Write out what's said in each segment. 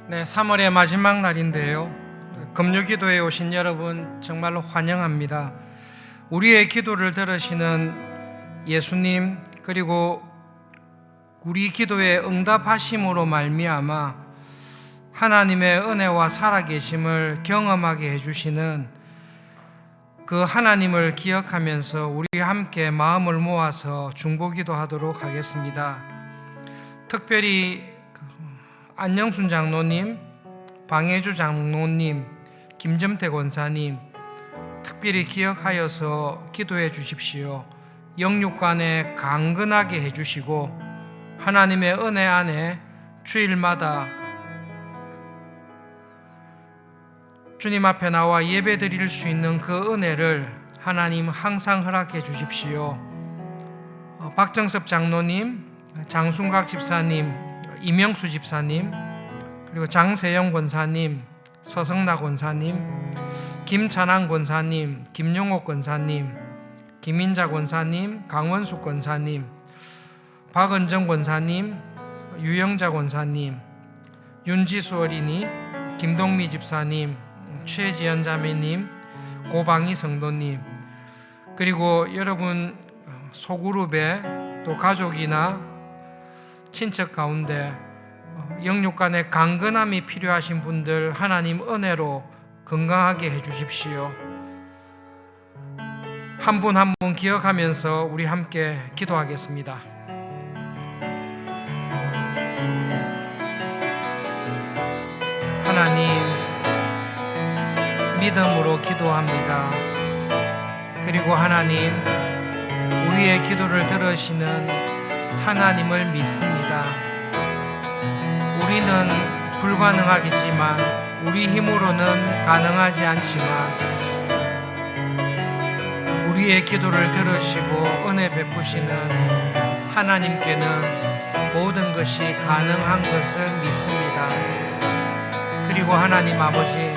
네, 3월의 마지막 날인데요. 금요기도에 오신 여러분 정말로 환영합니다. 우리의 기도를 들으시는 예수님, 그리고 우리 기도에 응답하심으로 말미암아 하나님의 은혜와 살아계심을 경험하게 해주시는 그 하나님을 기억하면서 우리 함께 마음을 모아서 중보기도 하도록 하겠습니다. 특별히 안영순 장로님, 방혜주 장로님, 김점태 권사님 특별히 기억하여서 기도해 주십시오. 영육간에 강건하게 해주시고 하나님의 은혜 안에 주일마다 주님 앞에 나와 예배 드릴 수 있는 그 은혜를 하나님 항상 허락해 주십시오. 박정섭 장로님, 장순각 집사님, 이명수 집사님, 그리고 장세영 권사님, 서성나 권사님, 김찬환 권사님, 김용옥 권사님, 김인자 권사님, 강원숙 권사님, 박은정 권사님, 유영자 권사님, 윤지수 어린이, 김동미 집사님, 최지연 자매님, 고방희 성도님, 그리고 여러분 소그룹에 또 가족이나 친척 가운데 영육간의 강건함이 필요하신 분들 하나님 은혜로 건강하게 해주십시오. 한 분 한 분 기억하면서 우리 함께 기도하겠습니다. 하나님, 믿음으로 기도합니다. 그리고 하나님, 우리의 기도를 들으시는 하나님을 믿습니다. 우리는 불가능하겠지만, 우리 힘으로는 가능하지 않지만 우리의 기도를 들으시고 은혜 베푸시는 하나님께는 모든 것이 가능한 것을 믿습니다. 그리고 하나님 아버지,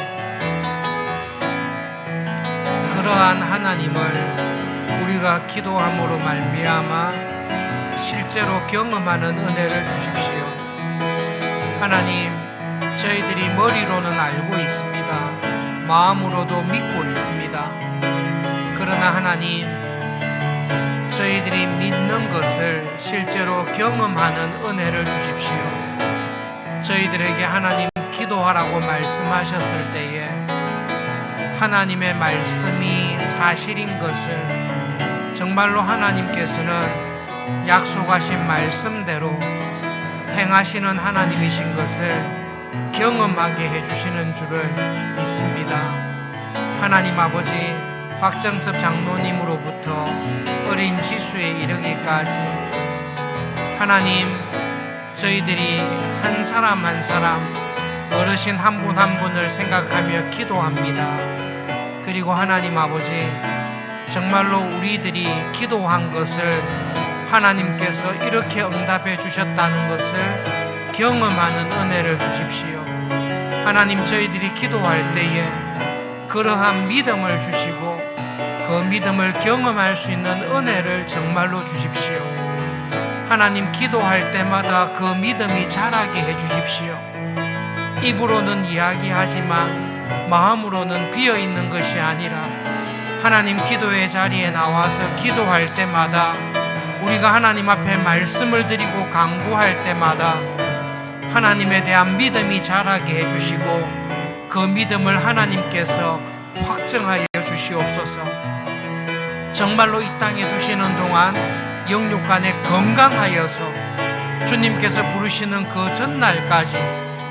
그러한 하나님을 우리가 기도함으로 말미암아 실제로 경험하는 은혜를 주십시오. 하나님, 저희들이 머리로는 알고 있습니다. 마음으로도 믿고 있습니다. 그러나 하나님, 저희들이 믿는 것을 실제로 경험하는 은혜를 주십시오. 저희들에게 하나님 기도하라고 말씀하셨을 때에 하나님의 말씀이 사실인 것을 정말로 하나님께서는 약속하신 말씀대로 행하시는 하나님이신 것을 경험하게 해주시는 줄을 믿습니다. 하나님 아버지, 박정섭 장로님으로부터 어린 지수에 이르기까지 하나님, 저희들이 한 사람 한 사람, 어르신 한 분 한 분을 생각하며 기도합니다. 그리고 하나님 아버지, 정말로 우리들이 기도한 것을 하나님께서 이렇게 응답해 주셨다는 것을 경험하는 은혜를 주십시오. 하나님, 저희들이 기도할 때에 그러한 믿음을 주시고 그 믿음을 경험할 수 있는 은혜를 정말로 주십시오. 하나님, 기도할 때마다 그 믿음이 자라게 해 주십시오. 입으로는 이야기하지만 마음으로는 비어있는 것이 아니라 하나님, 기도의 자리에 나와서 기도할 때마다 우리가 하나님 앞에 말씀을 드리고 간구할 때마다 하나님에 대한 믿음이 자라게 해주시고 그 믿음을 하나님께서 확증하여 주시옵소서. 정말로 이 땅에 두시는 동안 영육간에 건강하여서 주님께서 부르시는 그 전날까지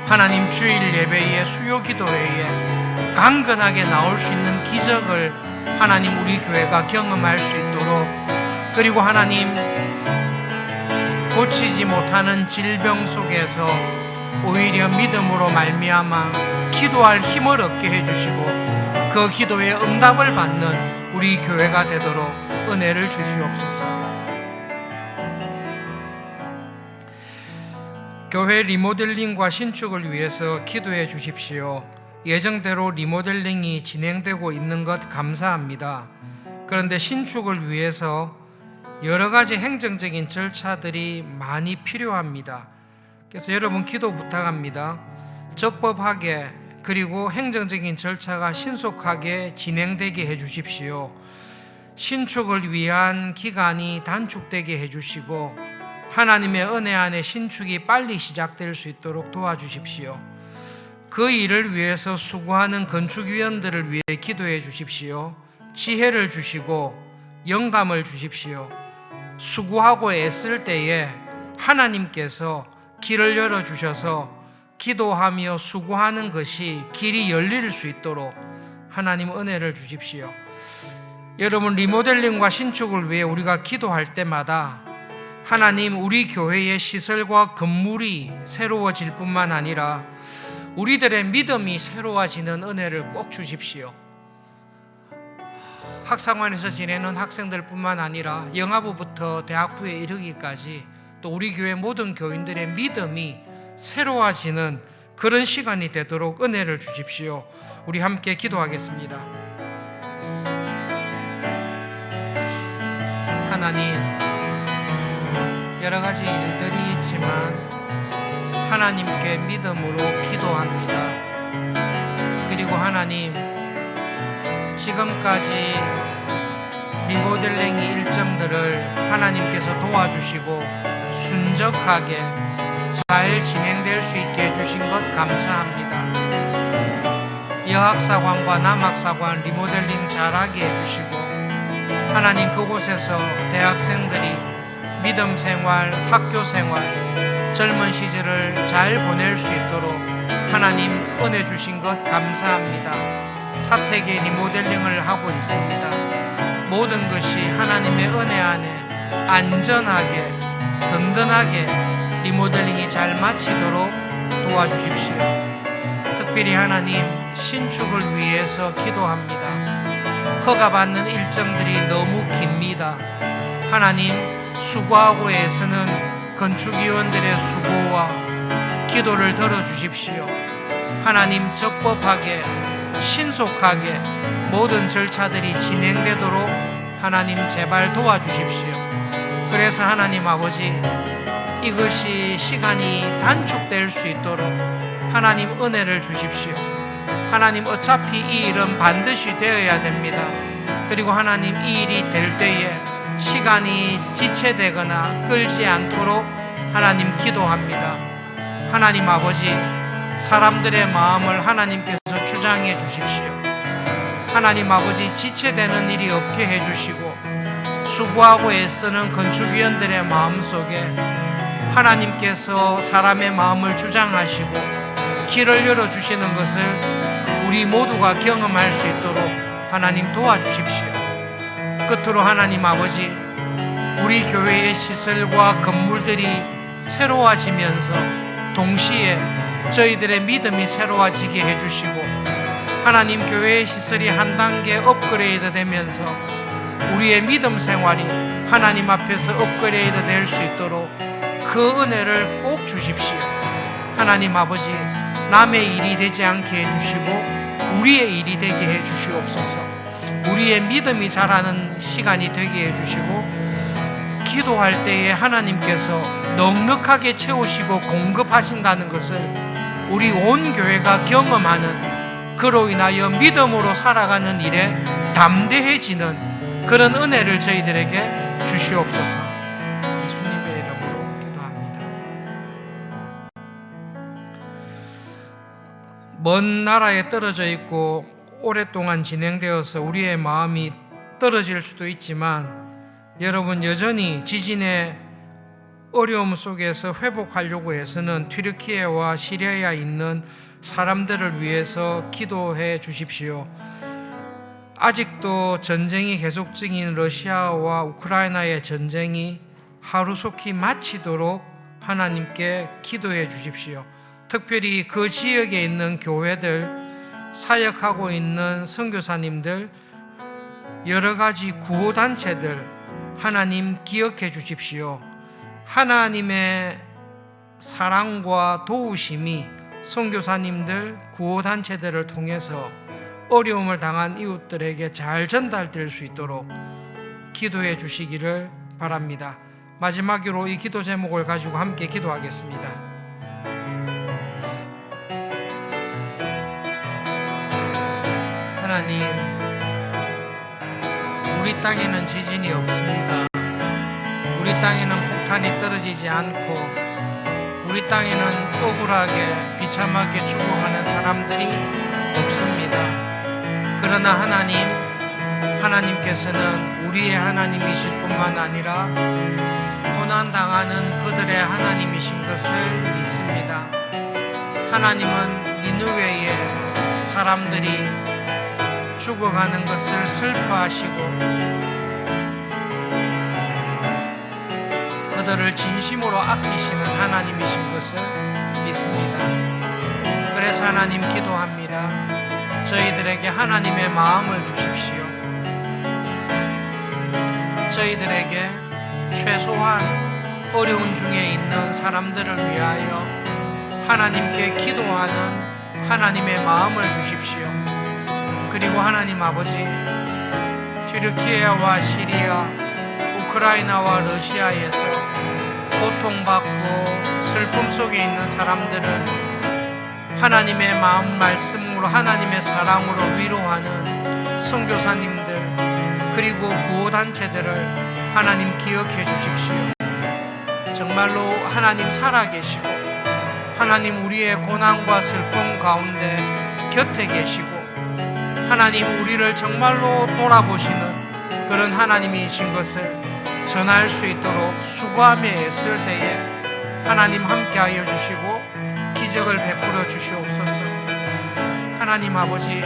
하나님 주일 예배에 수요 기도회에 강건하게 나올 수 있는 기적을 하나님 우리 교회가 경험할 수 있도록, 그리고 하나님, 고치지 못하는 질병 속에서 오히려 믿음으로 말미암아 기도할 힘을 얻게 해주시고 그 기도에 응답을 받는 우리 교회가 되도록 은혜를 주시옵소서. 교회 리모델링과 신축을 위해서 기도해 주십시오. 예정대로 리모델링이 진행되고 있는 것 감사합니다. 그런데 신축을 위해서 여러 가지 행정적인 절차들이 많이 필요합니다. 그래서 여러분 기도 부탁합니다. 적법하게 그리고 행정적인 절차가 신속하게 진행되게 해주십시오. 신축을 위한 기간이 단축되게 해주시고 하나님의 은혜 안에 신축이 빨리 시작될 수 있도록 도와주십시오. 그 일을 위해서 수고하는 건축위원들을 위해 기도해 주십시오. 지혜를 주시고 영감을 주십시오. 수고하고 애쓸 때에 하나님께서 길을 열어주셔서 기도하며 수고하는 것이 길이 열릴 수 있도록 하나님 은혜를 주십시오. 여러분, 리모델링과 신축을 위해 우리가 기도할 때마다 하나님, 우리 교회의 시설과 건물이 새로워질 뿐만 아니라 우리들의 믿음이 새로워지는 은혜를 꼭 주십시오. 학상관에서 지내는 학생들 뿐만 아니라 영아부부터 대학부에 이르기까지 또 우리 교회 모든 교인들의 믿음이 새로워지는 그런 시간이 되도록 은혜를 주십시오. 우리 함께 기도하겠습니다. 하나님, 여러 가지 일들이 있지만 하나님께 믿음으로 기도합니다. 그리고 하나님, 지금까지 리모델링 일정들을 하나님께서 도와주시고 순적하게 잘 진행될 수 있게 해주신 것 감사합니다. 여학사관과 남학사관 리모델링 잘하게 해주시고 하나님, 그곳에서 대학생들이 믿음 생활, 학교 생활, 젊은 시절을 잘 보낼 수 있도록 하나님 은혜 주신 것 감사합니다. 사택의 리모델링을 하고 있습니다. 모든 것이 하나님의 은혜 안에 안전하게 든든하게 리모델링이 잘 마치도록 도와주십시오. 특별히 하나님, 신축을 위해서 기도합니다. 허가받는 일정들이 너무 깁니다. 하나님, 수고하고 애쓰는 건축위원들의 수고와 기도를 들어주십시오. 하나님, 적법하게 신속하게 모든 절차들이 진행되도록 하나님 제발 도와주십시오. 그래서 하나님 아버지, 이것이 시간이 단축될 수 있도록 하나님 은혜를 주십시오. 하나님, 어차피 이 일은 반드시 되어야 됩니다. 그리고 하나님, 이 일이 될 때에 시간이 지체되거나 끌지 않도록 하나님 기도합니다. 하나님 아버지, 사람들의 마음을 하나님께서 주장해 주십시오. 하나님 아버지, 지체되는 일이 없게 해주시고 수고하고 애쓰는 건축위원들의 마음속에 하나님께서 사람의 마음을 주장하시고 길을 열어주시는 것을 우리 모두가 경험할 수 있도록 하나님 도와주십시오. 끝으로 하나님 아버지, 우리 교회의 시설과 건물들이 새로워지면서 동시에 저희들의 믿음이 새로워지게 해주시고 하나님, 교회의 시설이 한 단계 업그레이드 되면서 우리의 믿음 생활이 하나님 앞에서 업그레이드 될 수 있도록 그 은혜를 꼭 주십시오. 하나님 아버지, 남의 일이 되지 않게 해주시고 우리의 일이 되게 해주시옵소서. 우리의 믿음이 자라는 시간이 되게 해주시고 기도할 때에 하나님께서 넉넉하게 채우시고 공급하신다는 것을 우리 온 교회가 경험하는, 그로 인하여 믿음으로 살아가는 일에 담대해지는 그런 은혜를 저희들에게 주시옵소서. 예수님의 이름으로 기도합니다. 먼 나라에 떨어져 있고 오랫동안 진행되어서 우리의 마음이 떨어질 수도 있지만 여러분, 여전히 지진의 어려움 속에서 회복하려고 해서는 튀르키예와 시리아에 있는 사람들을 위해서 기도해 주십시오. 아직도 전쟁이 계속 중인 러시아와 우크라이나의 전쟁이 하루속히 마치도록 하나님께 기도해 주십시오. 특별히 그 지역에 있는 교회들, 사역하고 있는 선교사님들, 여러 가지 구호단체들 하나님 기억해 주십시오. 하나님의 사랑과 도우심이 선교사님들, 구호단체들을 통해서 어려움을 당한 이웃들에게 잘 전달될 수 있도록 기도해 주시기를 바랍니다. 마지막으로 이 기도 제목을 가지고 함께 기도하겠습니다. 하나님, 우리 땅에는 지진이 없습니다. 우리 땅에는 폭탄이 떨어지지 않고 우리 땅에는 억울하게 비참하게 죽어가는 사람들이 없습니다. 그러나 하나님께서는 우리의 하나님이실 뿐만 아니라 고난당하는 그들의 하나님이신 것을 믿습니다. 하나님은 니느웨의 사람들이 죽어가는 것을 슬퍼하시고 그들을 진심으로 아끼시는 하나님이신 것을 믿습니다. 그래서 하나님 기도합니다. 저희들에게 하나님의 마음을 주십시오. 저희들에게 최소한 어려운 중에 있는 사람들을 위하여 하나님께 기도하는 하나님의 마음을 주십시오. 그리고 하나님 아버지, 튀르키예와 시리아, 우크라이나와 러시아에서 고통받고 슬픔 속에 있는 사람들을 하나님의 마음 말씀으로 하나님의 사랑으로 위로하는 선교사님들 그리고 구호단체들을 하나님 기억해 주십시오. 정말로 하나님 살아계시고 하나님 우리의 고난과 슬픔 가운데 곁에 계시고 하나님 우리를 정말로 돌아보시는 그런 하나님이신 것을 전할 수 있도록 수고하며 애쓸 때에 하나님 함께하여 주시고 기적을 베풀어 주시옵소서. 하나님 아버지,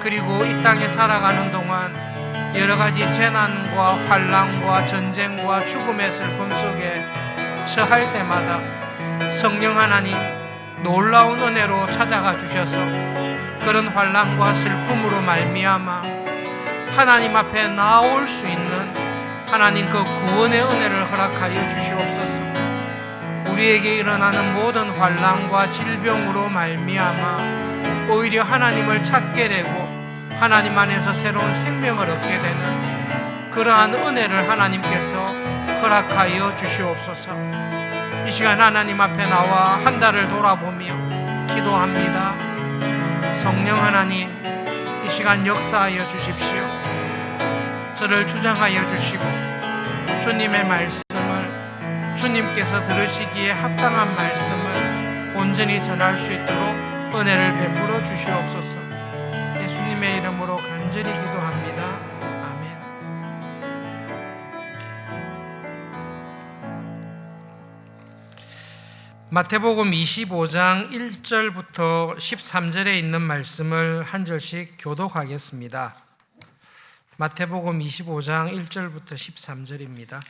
그리고 이 땅에 살아가는 동안 여러 가지 재난과 환난과 전쟁과 죽음의 슬픔 속에 처할 때마다 성령 하나님 놀라운 은혜로 찾아가 주셔서 그런 환난과 슬픔으로 말미암아 하나님 앞에 나올 수 있는 하나님 그 구원의 은혜를 허락하여 주시옵소서. 우리에게 일어나는 모든 환난과 질병으로 말미암아 오히려 하나님을 찾게 되고 하나님 안에서 새로운 생명을 얻게 되는 그러한 은혜를 하나님께서 허락하여 주시옵소서. 이 시간 하나님 앞에 나와 한 달을 돌아보며 기도합니다. 성령 하나님, 이 시간 역사하여 주십시오. 저를 주장하여 주시고 주님의 말씀을 주님께서 들으시기에 합당한 말씀을 온전히 전할 수 있도록 은혜를 베풀어 주시옵소서. 예수님의 이름으로 간절히 기도합니다. 아멘. 마태복음 25장 1절부터 13절에 있는 말씀을 한 절씩 교독하겠습니다. 마태복음 25장 1절부터 13절입니다.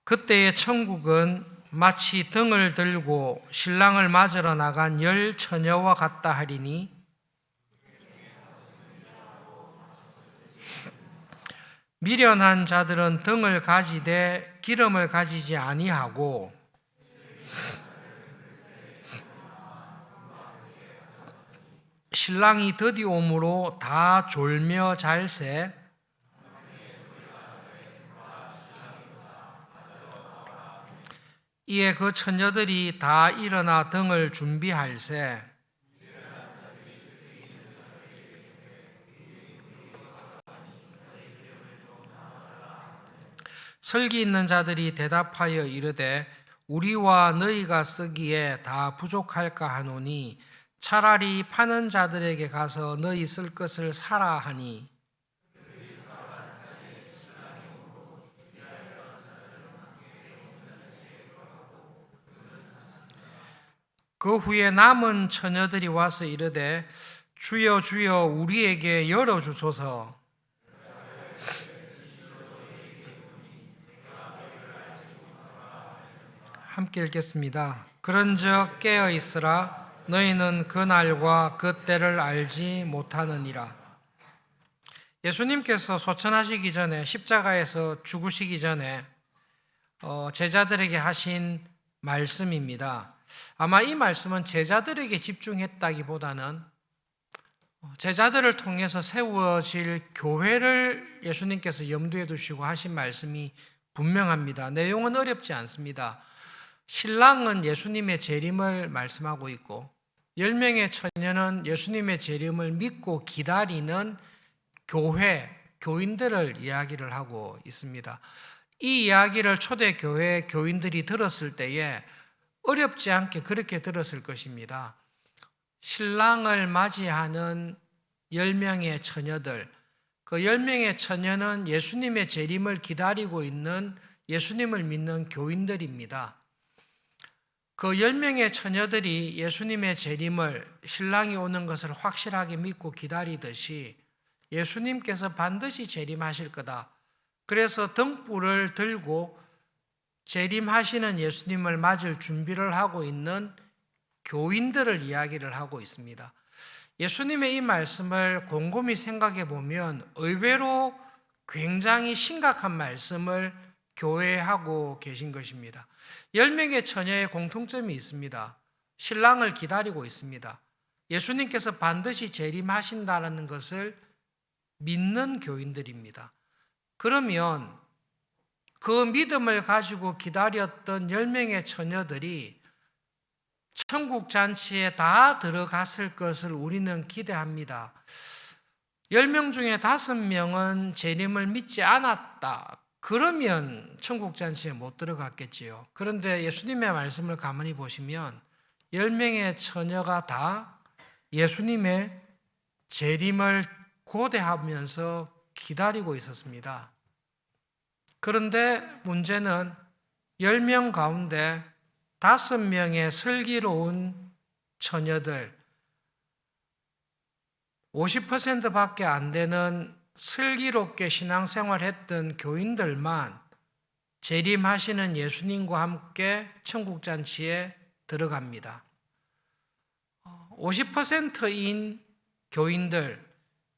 그때의 천국은 마치 등을 들고 신랑을 맞으러 나간 10 처녀와 같다 하리니 미련한 자들은 등을 가지되 기름을 가지지 아니하고 신랑이 드디옴으로 다 졸며 잘새 이에 그 처녀들이 다 일어나 등을 준비할세 설기 있는 자들이 대답하여 이르되 우리와 너희가 쓰기에 다 부족할까 하노니 차라리 파는 자들에게 가서 너희 쓸 것을 사라 하니 그 후에 남은 처녀들이 와서 이르되 주여 주여 우리에게 열어주소서. 함께 읽겠습니다. 그런즉 깨어 있으라 너희는 그 날과 그 때를 알지 못하느니라. 예수님께서 소천하시기 전에 십자가에서 죽으시기 전에 제자들에게 하신 말씀입니다. 아마 이 말씀은 제자들에게 집중했다기보다는 제자들을 통해서 세워질 교회를 예수님께서 염두에 두시고 하신 말씀이 분명합니다. 내용은 어렵지 않습니다. 신랑은 예수님의 재림을 말씀하고 있고 10명의 처녀는 예수님의 재림을 믿고 기다리는 교회, 교인들을 이야기를 하고 있습니다. 이 이야기를 초대교회 교인들이 들었을 때에 어렵지 않게 그렇게 들었을 것입니다. 신랑을 맞이하는 10명의 처녀들, 그 10명의 처녀는 예수님의 재림을 기다리고 있는 예수님을 믿는 교인들입니다. 그 10명의 처녀들이 예수님의 재림을, 신랑이 오는 것을 확실하게 믿고 기다리듯이 예수님께서 반드시 재림하실 거다. 그래서 등불을 들고 재림하시는 예수님을 맞을 준비를 하고 있는 교인들을 이야기를 하고 있습니다. 예수님의 이 말씀을 곰곰이 생각해 보면 의외로 굉장히 심각한 말씀을 교회하고 계신 것입니다. 10명의 처녀의 공통점이 있습니다. 신랑을 기다리고 있습니다. 예수님께서 반드시 재림하신다는 것을 믿는 교인들입니다. 그러면 그 믿음을 가지고 기다렸던 10명의 처녀들이 천국 잔치에 다 들어갔을 것을 우리는 기대합니다. 10명 중에 5명은 재림을 믿지 않았다. 그러면 천국 잔치에 못 들어갔겠지요. 그런데 예수님의 말씀을 가만히 보시면 10명의 처녀가 다 예수님의 재림을 고대하면서 기다리고 있었습니다. 그런데 문제는 10명 가운데 5명의 슬기로운 처녀들, 50%밖에 안 되는 슬기롭게 신앙생활했던 교인들만 재림하시는 예수님과 함께 천국잔치에 들어갑니다. 50%인 교인들,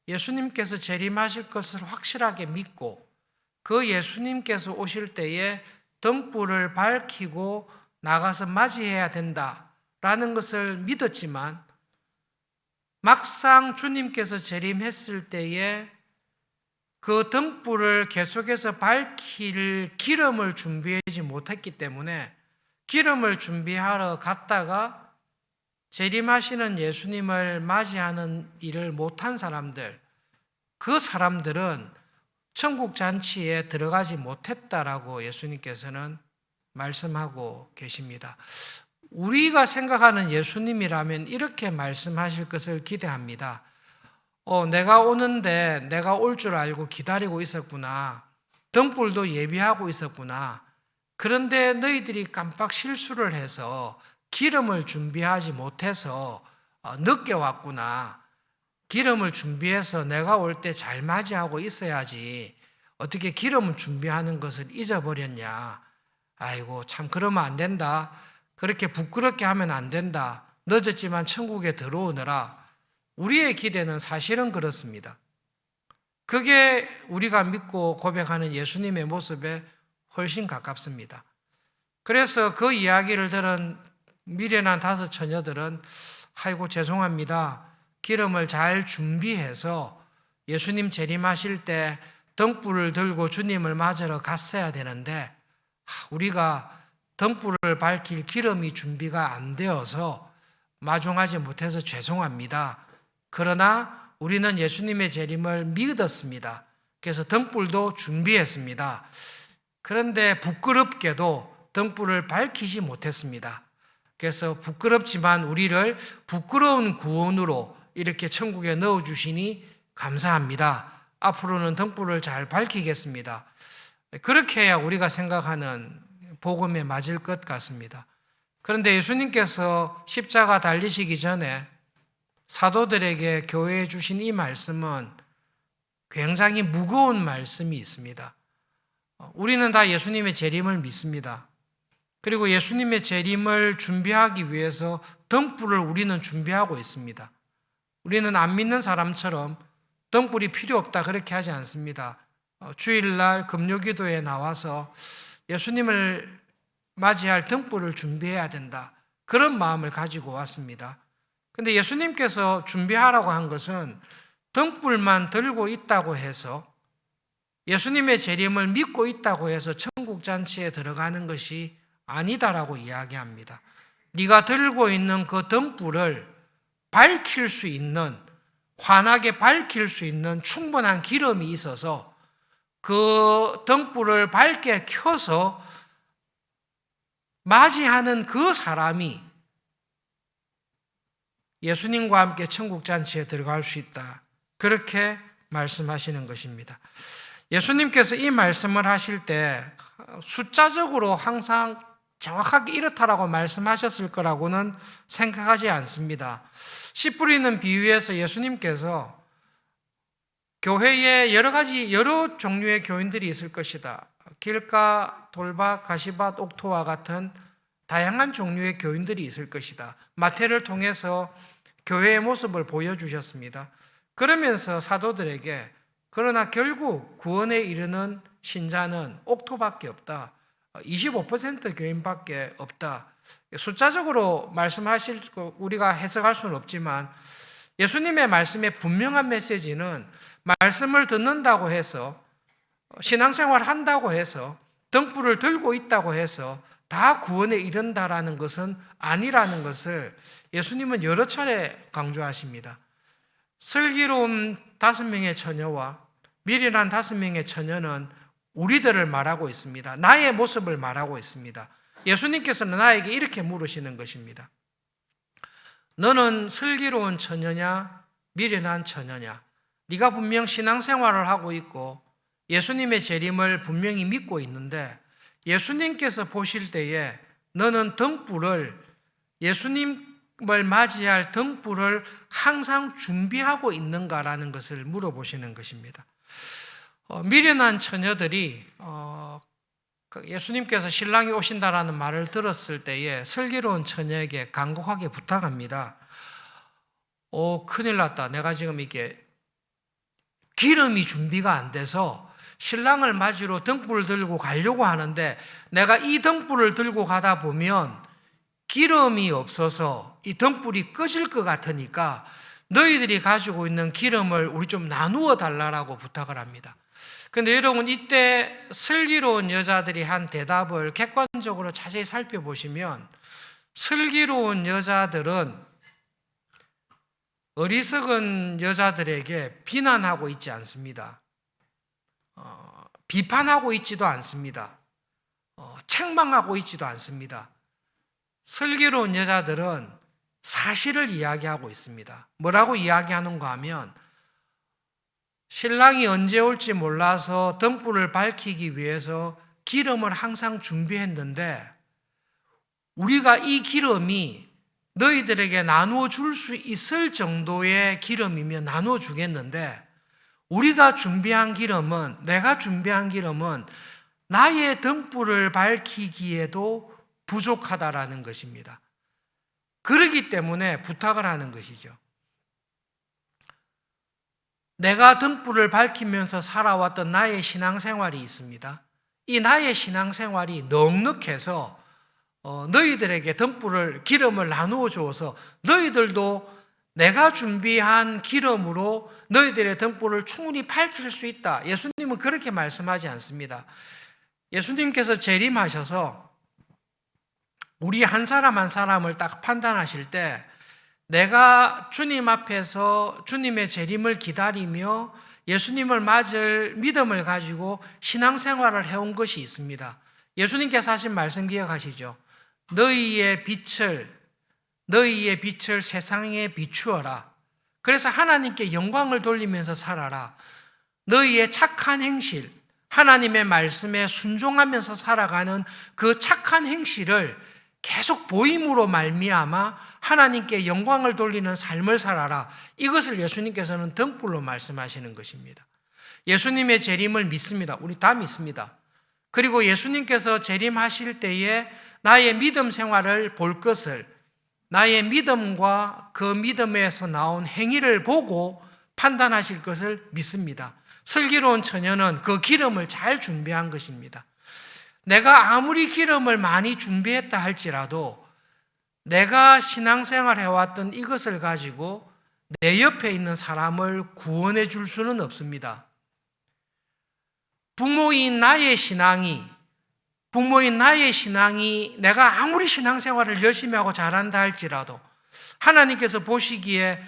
예수님께서 재림하실 것을 확실하게 믿고 그 예수님께서 오실 때에 등불을 밝히고 나가서 맞이해야 된다라는 것을 믿었지만 막상 주님께서 재림했을 때에 그 등불을 계속해서 밝힐 기름을 준비하지 못했기 때문에 기름을 준비하러 갔다가 재림하시는 예수님을 맞이하는 일을 못한 사람들, 그 사람들은 천국 잔치에 들어가지 못했다라고 예수님께서는 말씀하고 계십니다. 우리가 생각하는 예수님이라면 이렇게 말씀하실 것을 기대합니다. 내가 오는데 내가 올 줄 알고 기다리고 있었구나. 등불도 예비하고 있었구나. 그런데 너희들이 깜빡 실수를 해서 기름을 준비하지 못해서 늦게 왔구나. 기름을 준비해서 내가 올 때 잘 맞이하고 있어야지. 어떻게 기름을 준비하는 것을 잊어버렸냐. 아이고 참 그러면 안 된다. 그렇게 부끄럽게 하면 안 된다. 늦었지만 천국에 들어오느라. 우리의 기대는 사실은 그렇습니다. 그게 우리가 믿고 고백하는 예수님의 모습에 훨씬 가깝습니다. 그래서 그 이야기를 들은 미련한 5 처녀들은 아이고 죄송합니다. 기름을 잘 준비해서 예수님 재림하실 때 등불을 들고 주님을 맞으러 갔어야 되는데 우리가 등불을 밝힐 기름이 준비가 안 되어서 마중하지 못해서 죄송합니다. 그러나 우리는 예수님의 재림을 믿었습니다. 그래서 등불도 준비했습니다. 그런데 부끄럽게도 등불을 밝히지 못했습니다. 그래서 부끄럽지만 우리를 부끄러운 구원으로 이렇게 천국에 넣어주시니 감사합니다. 앞으로는 등불을 잘 밝히겠습니다. 그렇게 해야 우리가 생각하는 복음에 맞을 것 같습니다. 그런데 예수님께서 십자가 달리시기 전에 사도들에게 교회에 주신 이 말씀은 굉장히 무거운 말씀이 있습니다. 우리는 다 예수님의 재림을 믿습니다. 그리고 예수님의 재림을 준비하기 위해서 등불을 우리는 준비하고 있습니다. 우리는 안 믿는 사람처럼 등불이 필요 없다 그렇게 하지 않습니다. 주일날 금요기도에 나와서 예수님을 맞이할 등불을 준비해야 된다. 그런 마음을 가지고 왔습니다. 근데 예수님께서 준비하라고 한 것은 등불만 들고 있다고 해서 예수님의 재림을 믿고 있다고 해서 천국 잔치에 들어가는 것이 아니다라고 이야기합니다. 네가 들고 있는 그 등불을 밝힐 수 있는, 환하게 밝힐 수 있는 충분한 기름이 있어서 그 등불을 밝게 켜서 맞이하는 그 사람이 예수님과 함께 천국잔치에 들어갈 수 있다. 그렇게 말씀하시는 것입니다. 예수님께서 이 말씀을 하실 때 숫자적으로 항상 정확하게 이렇다라고 말씀하셨을 거라고는 생각하지 않습니다. 씨 뿌리는 비유에서 예수님께서 교회에 여러 종류의 교인들이 있을 것이다. 길가, 돌밭, 가시밭, 옥토와 같은 다양한 종류의 교인들이 있을 것이다. 마태를 통해서 교회의 모습을 보여주셨습니다. 그러면서 사도들에게 그러나 결국 구원에 이르는 신자는 옥토밖에 없다. 25% 교인밖에 없다. 숫자적으로 말씀하실 거 우리가 해석할 수는 없지만 예수님의 말씀의 분명한 메시지는 말씀을 듣는다고 해서 신앙생활 한다고 해서 등불을 들고 있다고 해서 다 구원에 이른다라는 것은 아니라는 것을 예수님은 여러 차례 강조하십니다. 슬기로운 5명의 처녀와 미련한 5명의 처녀는 우리들을 말하고 있습니다. 나의 모습을 말하고 있습니다. 예수님께서는 나에게 이렇게 물으시는 것입니다. 너는 슬기로운 처녀냐 미련한 처녀냐? 네가 분명 신앙생활을 하고 있고 예수님의 재림을 분명히 믿고 있는데 예수님께서 보실 때에 너는 등불을, 예수님을 맞이할 등불을 항상 준비하고 있는가라는 것을 물어보시는 것입니다. 미련한 처녀들이 예수님께서 신랑이 오신다라는 말을 들었을 때에 슬기로운 처녀에게 간곡하게 부탁합니다. 큰일 났다. 내가 지금 이게 기름이 준비가 안 돼서 신랑을 맞이로 등불을 들고 가려고 하는데 내가 이 등불을 들고 가다 보면 기름이 없어서 이 등불이 꺼질 것 같으니까 너희들이 가지고 있는 기름을 우리 좀 나누어 달라고 부탁을 합니다. 그런데 여러분 이때 슬기로운 여자들이 한 대답을 객관적으로 자세히 살펴보시면 슬기로운 여자들은 어리석은 여자들에게 비난하고 있지 않습니다. 비판하고 있지도 않습니다. 책망하고 있지도 않습니다. 슬기로운 여자들은 사실을 이야기하고 있습니다. 뭐라고 이야기하는가 하면 신랑이 언제 올지 몰라서 등불을 밝히기 위해서 기름을 항상 준비했는데 우리가 이 기름이 너희들에게 나누어 줄 수 있을 정도의 기름이면 나누어 주겠는데 우리가 준비한 기름은, 내가 준비한 기름은 나의 등불을 밝히기에도 부족하다라는 것입니다. 그렇기 때문에 부탁을 하는 것이죠. 내가 등불을 밝히면서 살아왔던 나의 신앙생활이 있습니다. 이 나의 신앙생활이 넉넉해서 너희들에게 등불을, 기름을 나누어 주어서 너희들도 내가 준비한 기름으로 너희들의 등불을 충분히 밝힐 수 있다. 예수님은 그렇게 말씀하지 않습니다. 예수님께서 재림하셔서 우리 한 사람 한 사람을 딱 판단하실 때 내가 주님 앞에서 주님의 재림을 기다리며 예수님을 맞을 믿음을 가지고 신앙생활을 해온 것이 있습니다. 예수님께서 하신 말씀 기억하시죠? 너희의 빛을 세상에 비추어라. 그래서 하나님께 영광을 돌리면서 살아라. 너희의 착한 행실, 하나님의 말씀에 순종하면서 살아가는 그 착한 행실을 계속 보임으로 말미암아 하나님께 영광을 돌리는 삶을 살아라. 이것을 예수님께서는 등불로 말씀하시는 것입니다. 예수님의 재림을 믿습니다. 우리 다 믿습니다. 그리고 예수님께서 재림하실 때에 나의 믿음 생활을 볼 것을, 나의 믿음과 그 믿음에서 나온 행위를 보고 판단하실 것을 믿습니다. 슬기로운 처녀는 그 기름을 잘 준비한 것입니다. 내가 아무리 기름을 많이 준비했다 할지라도 내가 신앙생활 해왔던 이것을 가지고 내 옆에 있는 사람을 구원해 줄 수는 없습니다. 부모인 나의 신앙이 내가 아무리 신앙생활을 열심히 하고 잘한다 할지라도 하나님께서 보시기에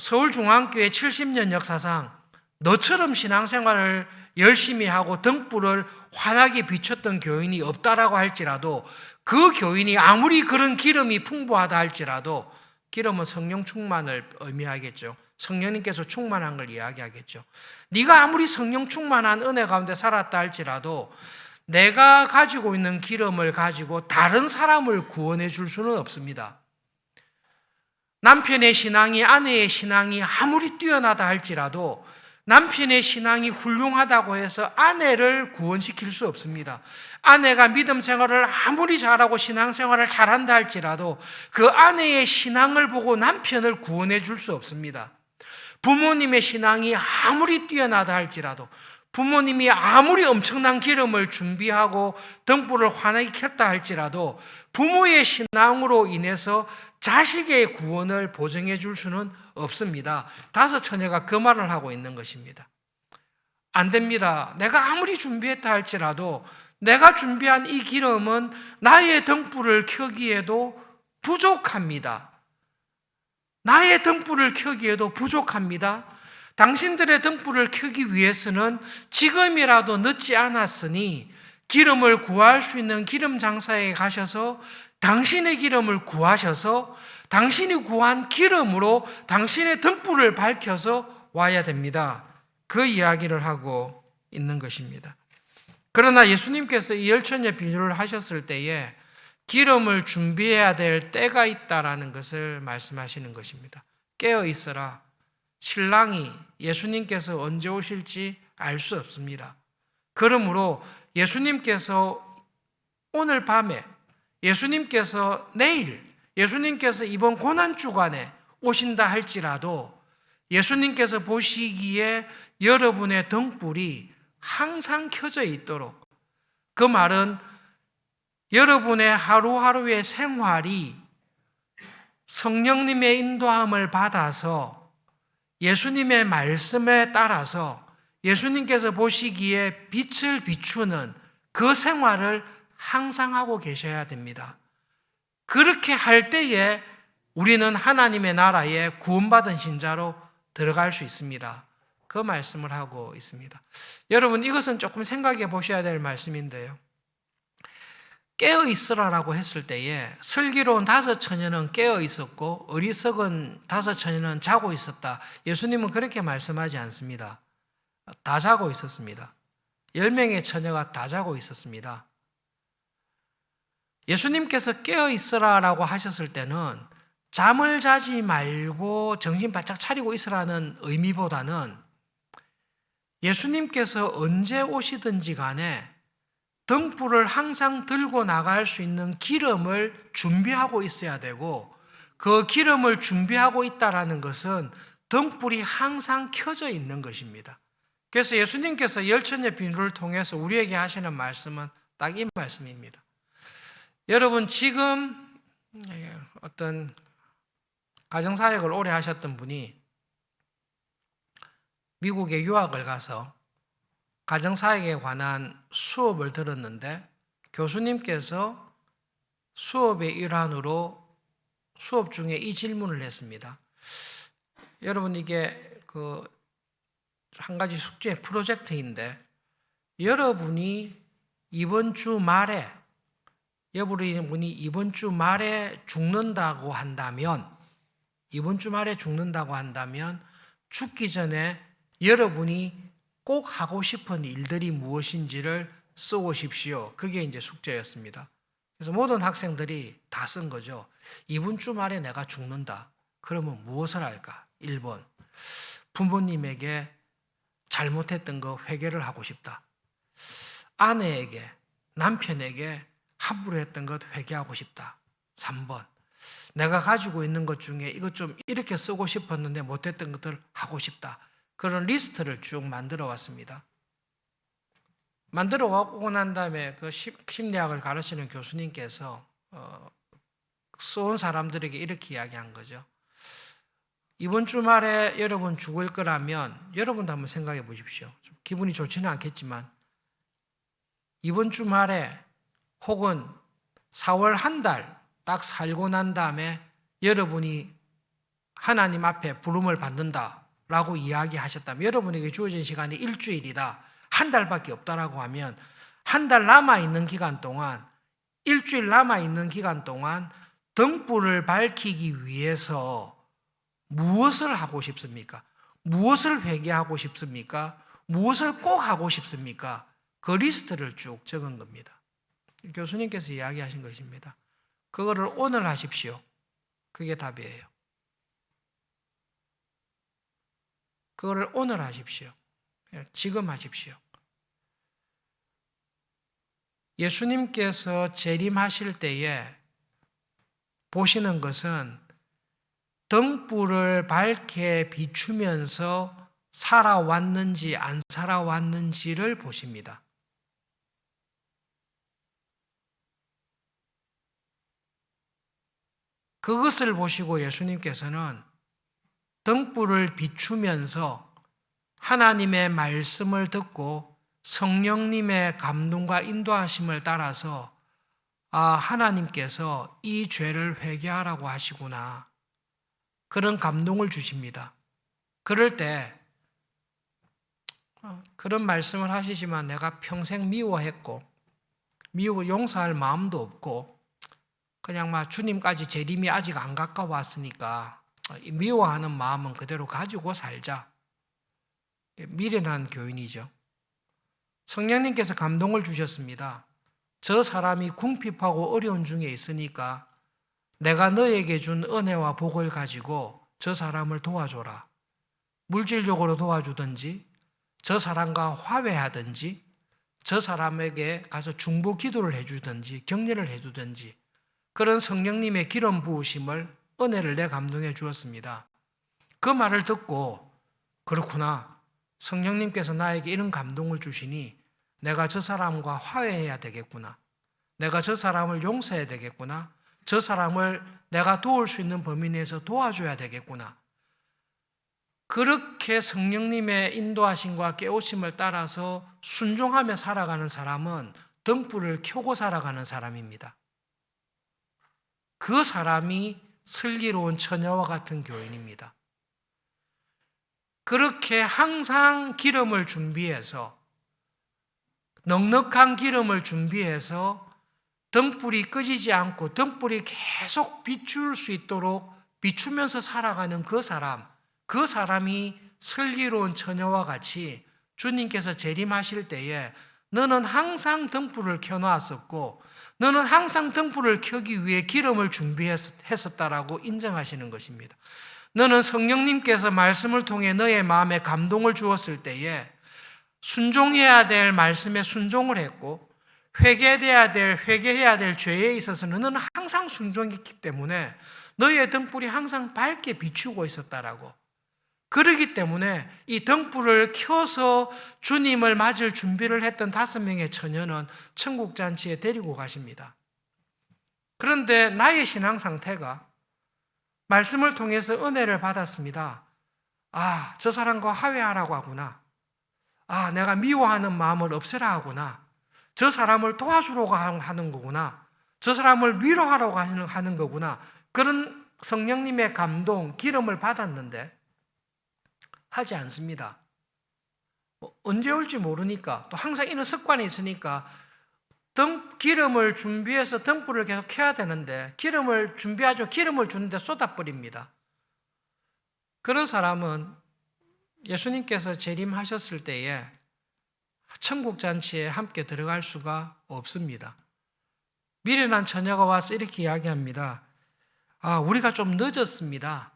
서울중앙교회 70년 역사상 너처럼 신앙생활을 열심히 하고 등불을 환하게 비췄던 교인이 없다라고 할지라도, 그 교인이 아무리 그런 기름이 풍부하다 할지라도, 기름은 성령 충만을 의미하겠죠. 성령님께서 충만한 걸 이야기하겠죠. 네가 아무리 성령 충만한 은혜 가운데 살았다 할지라도 내가 가지고 있는 기름을 가지고 다른 사람을 구원해 줄 수는 없습니다. 남편의 신앙이, 아내의 신앙이 아무리 뛰어나다 할지라도 남편의 신앙이 훌륭하다고 해서 아내를 구원시킬 수 없습니다. 아내가 믿음 생활을 아무리 잘하고 신앙생활을 잘한다 할지라도 그 아내의 신앙을 보고 남편을 구원해 줄 수 없습니다. 부모님의 신앙이 아무리 뛰어나다 할지라도, 부모님이 아무리 엄청난 기름을 준비하고 등불을 환하게 켰다 할지라도 부모의 신앙으로 인해서 자식의 구원을 보증해 줄 수는 없습니다. 다섯 처녀가 그 말을 하고 있는 것입니다. 안 됩니다. 내가 아무리 준비했다 할지라도 내가 준비한 이 기름은 나의 등불을 켜기에도 부족합니다. 나의 등불을 켜기에도 부족합니다. 당신들의 등불을 켜기 위해서는 지금이라도 늦지 않았으니 기름을 구할 수 있는 기름 장사에 가셔서 당신의 기름을 구하셔서 당신이 구한 기름으로 당신의 등불을 밝혀서 와야 됩니다. 그 이야기를 하고 있는 것입니다. 그러나 예수님께서 이 열처녀 비유를 하셨을 때에 기름을 준비해야 될 때가 있다라는 것을 말씀하시는 것입니다. 깨어 있어라. 신랑이 예수님께서 언제 오실지 알 수 없습니다. 그러므로 예수님께서 오늘 밤에, 예수님께서 내일, 예수님께서 이번 고난주간에 오신다 할지라도 예수님께서 보시기에 여러분의 등불이 항상 켜져 있도록, 그 말은 여러분의 하루하루의 생활이 성령님의 인도함을 받아서 예수님의 말씀에 따라서 예수님께서 보시기에 빛을 비추는 그 생활을 항상 하고 계셔야 됩니다. 그렇게 할 때에 우리는 하나님의 나라에 구원받은 신자로 들어갈 수 있습니다. 그 말씀을 하고 있습니다. 여러분, 이것은 조금 생각해 보셔야 될 말씀인데요. 깨어 있으라라고 했을 때에 슬기로운 다섯 처녀는 깨어 있었고 어리석은 다섯 처녀는 자고 있었다. 예수님은 그렇게 말씀하지 않습니다. 다 자고 있었습니다. 10명의 처녀가 다 자고 있었습니다. 예수님께서 깨어 있으라라고 하셨을 때는 잠을 자지 말고 정신 바짝 차리고 있으라는 의미보다는 예수님께서 언제 오시든지 간에 등불을 항상 들고 나갈 수 있는 기름을 준비하고 있어야 되고, 그 기름을 준비하고 있다는 것은 등불이 항상 켜져 있는 것입니다. 그래서 예수님께서 열처녀 비유를 통해서 우리에게 하시는 말씀은 딱 이 말씀입니다. 여러분, 지금 어떤 가정사역을 오래 하셨던 분이 미국에 유학을 가서 가정사역에 관한 수업을 들었는데 교수님께서 수업의 일환으로 수업 중에 이 질문을 했습니다. 여러분, 이게 한 가지 숙제 프로젝트인데 여러분이 이번 주 말에 죽는다고 한다면, 죽기 전에 여러분이 꼭 하고 싶은 일들이 무엇인지를 써오십시오. 그게 이제 숙제였습니다. 그래서 모든 학생들이 다 쓴 거죠. 이번 주말에 내가 죽는다. 그러면 무엇을 할까? 1번, 부모님에게 잘못했던 거 회개를 하고 싶다. 아내에게, 남편에게 함부로 했던 것 회개하고 싶다. 3번, 내가 가지고 있는 것 중에 이것 좀 이렇게 쓰고 싶었는데 못했던 것들 하고 싶다. 그런 리스트를 쭉 만들어 왔습니다. 만들어 오고 난 다음에 그 심리학을 가르치는 교수님께서 쏜 사람들에게 이렇게 이야기한 거죠. 이번 주말에 여러분 죽을 거라면 여러분도 한번 생각해 보십시오. 기분이 좋지는 않겠지만 이번 주말에 혹은 4월 한 달 딱 살고 난 다음에 여러분이 하나님 앞에 부름을 받는다라고 이야기하셨다면, 여러분에게 주어진 시간이 일주일이다, 한 달밖에 없다라고 하면, 한 달 남아있는 기간 동안, 일주일 남아있는 기간 동안 등불을 밝히기 위해서 무엇을 하고 싶습니까? 무엇을 회개하고 싶습니까? 무엇을 꼭 하고 싶습니까? 그 리스트를 쭉 적은 겁니다. 교수님께서 이야기하신 것입니다. 그거를 오늘 하십시오. 그게 답이에요. 그거를 오늘 하십시오. 지금 하십시오. 예수님께서 재림하실 때에 보시는 것은 등불을 밝게 비추면서 살아왔는지 안 살아왔는지를 보십니다. 그것을 보시고 예수님께서는 등불을 비추면서 하나님의 말씀을 듣고 성령님의 감동과 인도하심을 따라서 하나님께서 이 죄를 회개하라고 하시구나, 그런 감동을 주십니다. 그럴 때 그런 말씀을 하시지만 내가 평생 미워했고 용서할 마음도 없고 그냥 주님까지 재림이 아직 안 가까웠으니까 미워하는 마음은 그대로 가지고 살자, 미련한 교인이죠. 성령님께서 감동을 주셨습니다. 저 사람이 궁핍하고 어려운 중에 있으니까 내가 너에게 준 은혜와 복을 가지고 저 사람을 도와줘라. 물질적으로 도와주든지, 저 사람과 화해하든지, 저 사람에게 가서 중보 기도를 해주든지 격려를 해주든지, 그런 성령님의 기름 부으심을, 은혜를 내 감동해 주었습니다. 그 말을 듣고 그렇구나, 성령님께서 나에게 이런 감동을 주시니 내가 저 사람과 화해해야 되겠구나, 내가 저 사람을 용서해야 되겠구나, 저 사람을 내가 도울 수 있는 범위 내에서 도와줘야 되겠구나. 그렇게 성령님의 인도하심과 깨우침을 따라서 순종하며 살아가는 사람은 등불을 켜고 살아가는 사람입니다. 그 사람이 슬기로운 처녀와 같은 교인입니다. 그렇게 항상 기름을 준비해서, 넉넉한 기름을 준비해서 등불이 꺼지지 않고 등불이 계속 비출 수 있도록 비추면서 살아가는 그 사람이 슬기로운 처녀와 같이 주님께서 재림하실 때에 너는 항상 등불을 켜놓았었고 너는 항상 등불을 켜기 위해 기름을 준비했었다라고 인정하시는 것입니다. 너는 성령님께서 말씀을 통해 너의 마음에 감동을 주었을 때에 순종해야 될 말씀에 순종을 했고 회개해야 될 죄에 있어서는 너는 항상 순종했기 때문에 너의 등불이 항상 밝게 비추고 있었다라고. 그러기 때문에 이 등불을 켜서 주님을 맞을 준비를 했던 5명의 처녀는 천국 잔치에 데리고 가십니다. 그런데 나의 신앙 상태가 말씀을 통해서 은혜를 받았습니다. 저 사람과 화해하라고 하구나. 내가 미워하는 마음을 없애라 하구나. 저 사람을 도와주려고 하는 거구나. 저 사람을 위로하려고 하는 거구나. 그런 성령님의 감동, 기름을 받았는데 하지 않습니다. 언제 올지 모르니까, 또 항상 이런 습관이 있으니까 기름을 준비해서 등불을 계속 켜야 되는데 기름을 준비하죠. 기름을 주는데 쏟아버립니다. 그런 사람은 예수님께서 재림하셨을 때에 천국 잔치에 함께 들어갈 수가 없습니다. 미련한 처녀가 와서 이렇게 이야기합니다. 우리가 좀 늦었습니다.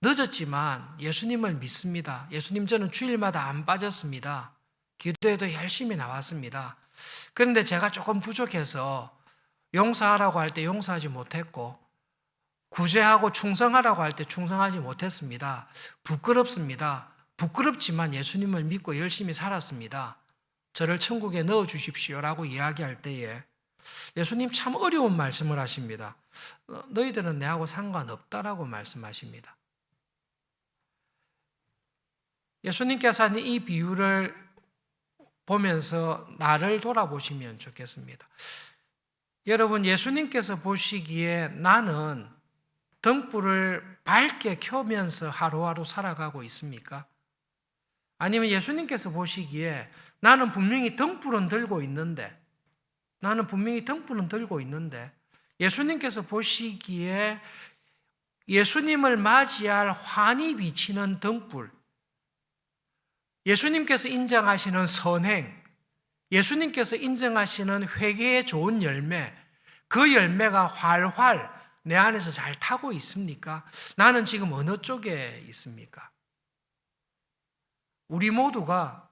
늦었지만 예수님을 믿습니다. 예수님, 저는 주일마다 안 빠졌습니다. 기도에도 열심히 나왔습니다. 그런데 제가 조금 부족해서 용서하라고 할 때 용서하지 못했고 구제하고 충성하라고 할 때 충성하지 못했습니다. 부끄럽습니다. 부끄럽지만 예수님을 믿고 열심히 살았습니다. 저를 천국에 넣어주십시오라고 이야기할 때에 예수님 참 어려운 말씀을 하십니다. 너희들은 내하고 상관없다라고 말씀하십니다. 예수님께서 하는 이 비유를 보면서 나를 돌아보시면 좋겠습니다. 여러분, 예수님께서 보시기에 나는 등불을 밝게 켜면서 하루하루 살아가고 있습니까? 아니면 예수님께서 보시기에 나는 분명히 등불은 들고 있는데, 예수님께서 보시기에 예수님을 맞이할 환히 비치는 등불, 예수님께서 인정하시는 선행, 예수님께서 인정하시는 회개의 좋은 열매, 그 열매가 활활 내 안에서 잘 타고 있습니까? 나는 지금 어느 쪽에 있습니까? 우리 모두가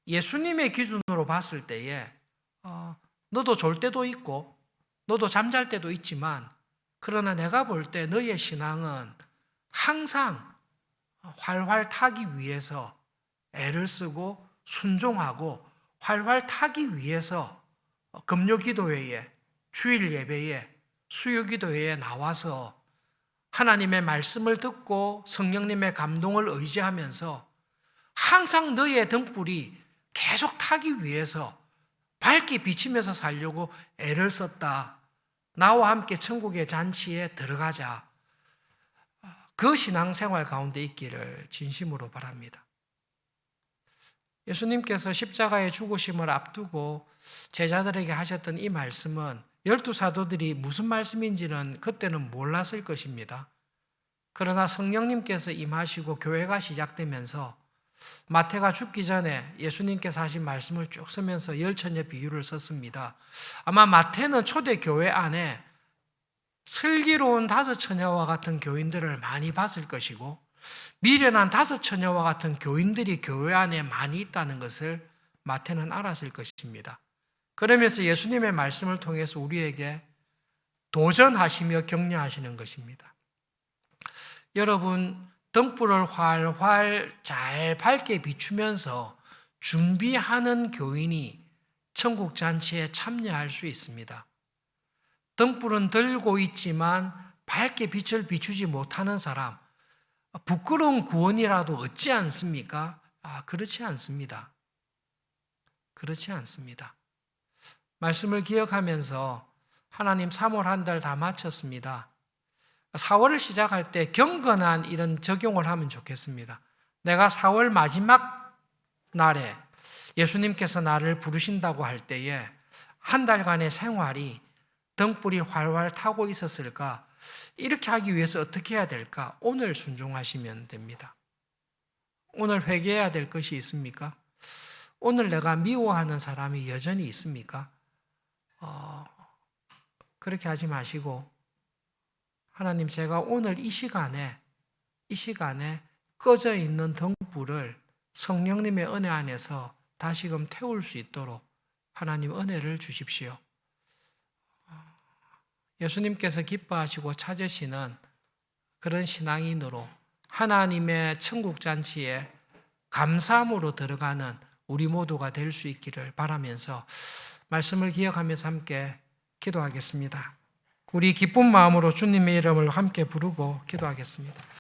예수님의 기준으로 봤을 때에 너도 졸 때도 있고 너도 잠잘 때도 있지만, 그러나 내가 볼 때 너의 신앙은 항상 활활 타기 위해서 애를 쓰고 순종하고 활활 타기 위해서 금요 기도회에, 주일 예배에, 수요 기도회에 나와서 하나님의 말씀을 듣고 성령님의 감동을 의지하면서 항상 너의 등불이 계속 타기 위해서 밝게 비치면서 살려고 애를 썼다. 나와 함께 천국의 잔치에 들어가자. 그 신앙생활 가운데 있기를 진심으로 바랍니다. 예수님께서 십자가의 죽으심을 앞두고 제자들에게 하셨던 이 말씀은 12사도들이 무슨 말씀인지는 그때는 몰랐을 것입니다. 그러나 성령님께서 임하시고 교회가 시작되면서 마태가 죽기 전에 예수님께서 하신 말씀을 쭉 쓰면서 열처녀 비유를 썼습니다. 아마 마태는 초대 교회 안에 슬기로운 5처녀와 같은 교인들을 많이 봤을 것이고, 미련한 5처녀와 같은 교인들이 교회 안에 많이 있다는 것을 마태는 알았을 것입니다. 그러면서 예수님의 말씀을 통해서 우리에게 도전하시며 격려하시는 것입니다. 여러분, 등불을 활활 잘 밝게 비추면서 준비하는 교인이 천국 잔치에 참여할 수 있습니다. 등불은 들고 있지만 밝게 빛을 비추지 못하는 사람, 부끄러운 구원이라도 얻지 않습니까? 그렇지 않습니다. 그렇지 않습니다. 말씀을 기억하면서 하나님 3월 한 달 다 마쳤습니다. 4월을 시작할 때 경건한 이런 적용을 하면 좋겠습니다. 내가 4월 마지막 날에 예수님께서 나를 부르신다고 할 때에 한 달간의 생활이 등불이 활활 타고 있었을까? 이렇게 하기 위해서 어떻게 해야 될까? 오늘 순종하시면 됩니다. 오늘 회개해야 될 것이 있습니까? 오늘 내가 미워하는 사람이 여전히 있습니까? 그렇게 하지 마시고, 하나님, 제가 오늘 이 시간에 꺼져 있는 등불을 성령님의 은혜 안에서 다시금 태울 수 있도록 하나님 은혜를 주십시오. 예수님께서 기뻐하시고 찾으시는 그런 신앙인으로 하나님의 천국 잔치에 감사함으로 들어가는 우리 모두가 될 수 있기를 바라면서 말씀을 기억하면서 함께 기도하겠습니다. 우리 기쁜 마음으로 주님의 이름을 함께 부르고 기도하겠습니다.